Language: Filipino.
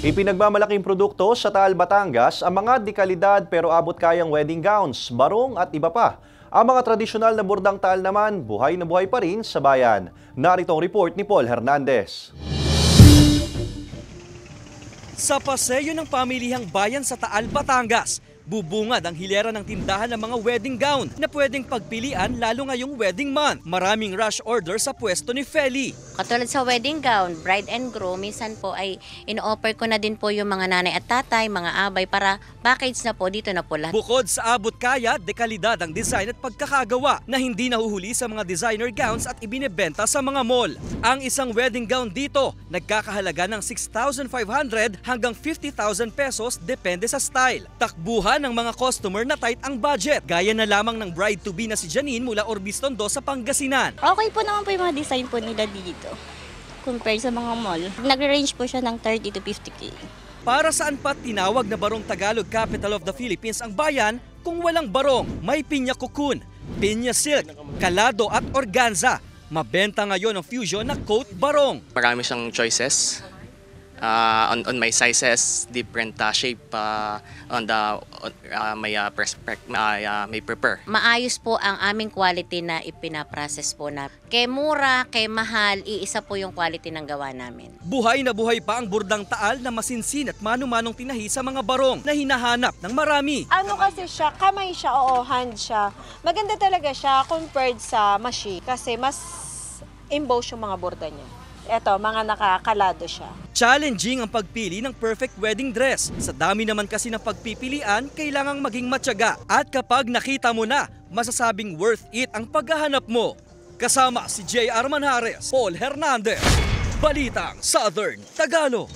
Ipinagmamalaking produkto sa Taal, Batangas ang mga dekalidad pero abot kayang wedding gowns, barong at iba pa. Ang mga tradisyonal na burdang Taal naman, buhay na buhay pa rin sa bayan. Narito ang report ni Paul Hernandez. Sa paseyo ng pamilihang bayan sa Taal, Batangas, bubungad ang hilera ng tindahan ng mga wedding gown na pwedeng pagpilian lalo ngayong wedding month. Maraming rush order sa pwesto ni Feli. Katulad sa wedding gown, bride and groom, minsan po ay ino-offer ko na din po yung mga nanay at tatay, mga abay para package na po, dito na po lahat. Bukod sa abot kaya, dekalidad ang design at pagkakagawa na hindi nahuhuli sa mga designer gowns at ibinebenta sa mga mall. Ang isang wedding gown dito, nagkakahalaga ng 6,500 hanggang 50,000 pesos depende sa style. Takbuhan ng mga customer na tight ang budget. Gaya na lamang ng bride-to-be na si Janine mula Orbistondo sa Pangasinan. Okay po naman po yung mga design po nila dito compared sa mga mall. Nag-range po siya ng 30 to 50K. Para saan pa tinawag na Barong Tagalog Capital of the Philippines ang bayan kung walang barong, may pinya cocoon, pinya silk, kalado at organza. Mabenta ngayon ang fusion na coat barong. Marami siyang choices on my sizes, different shape may prepare. Maayos po ang aming quality na ipinaprocess po na. Kay mura, kay mahal, iisa po yung quality ng gawa namin. Buhay na buhay pa ang burdang Taal na masinsin at mano-manong tinahi sa mga barong na hinahanap ng marami. Ano kasi siya, kamay siya, oo, hand siya. Maganda talaga siya compared sa machine kasi mas emboss yung mga borda niya. Eto, mga nakakalado siya. Challenging ang pagpili ng perfect wedding dress. Sa dami naman kasi ng pagpipilian, kailangang maging matyaga. At kapag nakita mo na, masasabing worth it ang paghahanap mo. Kasama si J.R. Manjares, Paul Hernandez, Balitang Southern Tagalog.